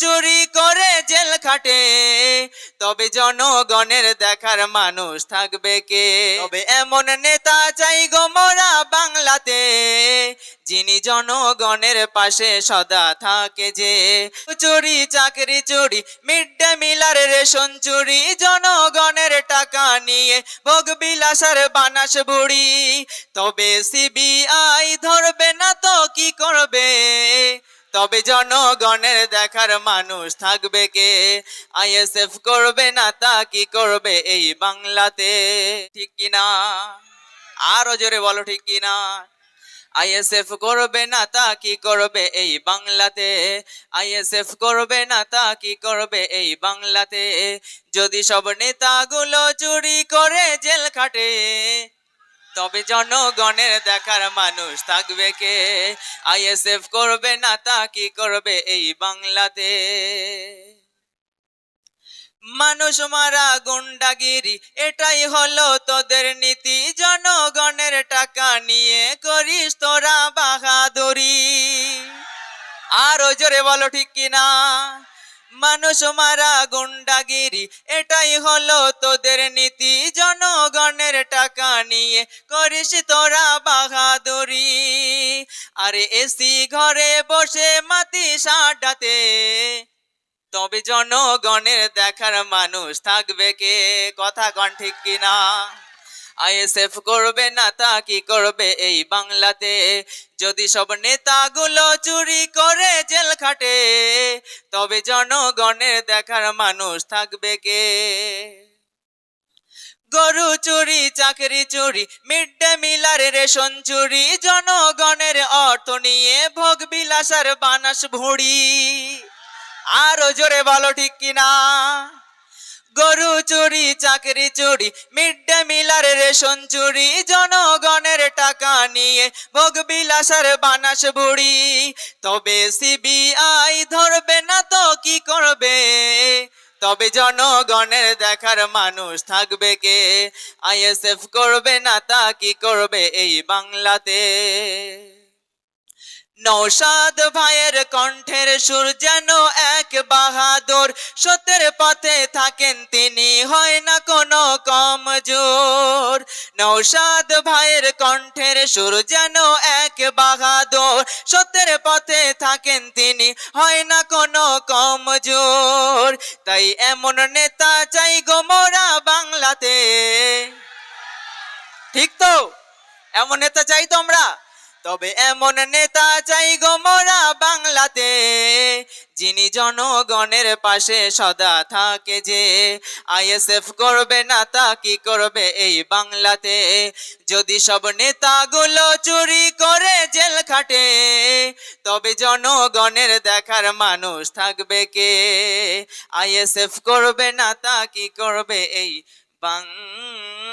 চুরি করে জেল খাটে, তবে জনগণের দেখার মানুষ থাকবে কে? তবে এমন নেতা চাই গো মোরা বাংলাতে, যিনি জনগণের পাশে সদা থাকে যে। চুরি চাকরি চুরি, মিড ডে মিল আর রেশন চুরি, জনগণের টাকা নিয়ে ভোগ বিলাসের বানাস বুড়ি। তবে সিবিআই ধরবে না তো কি করবে? তবে জনগণের দেখার মানুষ থাকবে কে? আইএসএফ করবে না তা কি করবে এই বাংলাতে? ঠিক কিনা? আরো জোরে বলো ঠিক কিনা? আইএসএফ করবে না তা কি করবে এই বাংলাতে? আইএসএফ করবে না তা কি করবে এই বাংলাতে? যদি সব নেতাগুলো চুরি করে জেল খাটে, তবে জনগণের দেখার মানুষ থাকবে কে? আইএসএফ করবে না তা কি করবে এই বাংলাতে? মানুষ মারা গুন্ডাগিরি, এটাই হলো তোদের নীতি। জনগণের টাকা নিয়ে করিস তোরা বাহাদুরি। আরো জোরে বলো ঠিক কিনা? মানুষ মারা গুন্ডাগিরি, এটাই হলো তোদের নীতি। জনগণের টাকা নিয়ে করিস তোরা বাহাদুরি। আরে এসি ঘরে বসে মাতি সাড্ডাতে, তবে জনগণের দেখার মানুষ থাকবে কে? কথা কন ঠিক কিনা? আইএসএফ করবে না তা কি করবে এই বাংলাতে? যদি সব নেতাগুলো চুরি করে জেল খাটে, তবে জনগণের দেখার মানুষ থাকবে কে? গরু চুরি চাকরি চুরি, মিড ডে মিল আর রেশন চুরি, জনগণের অর্থ নিয়ে ভোগ বিলাসের বানাস ভুড়ি। আরো জোরে বলো ঠিক কিনা? গরু চুরি চাকরি চুরি, মিড ডে মিল আর রেশন চুরি, জনগণের টাকা নিয়ে ভোগ বিলাসের বানাস বুড়ি। তবে সিবিআই ধরবে না তো কি করবে? তবে জনগণের দেখার মানুষ থাকবে কে? আইএসএফ করবে না তা কি করবে এই বাংলাতে? নওশাদ ভাইয়ের কণ্ঠের সুর যেন এক বাহাদুর, সত্যের পথে থাকেন তিনি, হয় না কোনো কমজোর। নওশাদ ভাইয়ের কণ্ঠের সুর যেন এক বাহাদুর, সত্যের পথে থাকেন তিনি, হয় না কোনো কমজোর। তাই এমন নেতা চাই গো মোরা বাংলাতে। ঠিক তো? এমন নেতা চাই তোমরা? তবে এমন নেতা চাই গো মোরা বাংলাতে, যিনি জনগণের পাশে সদা থাকে যে। আইএসএফ করবে না তা কি করবে এই বাংলাতে? যদি সব নেতাগুলো চুরি করে জেল খাটে, তবে জনগণের দেখার মানুষ থাকবে কে? আইএসএফ করবে না তা কি করবে এই বাংলাতে?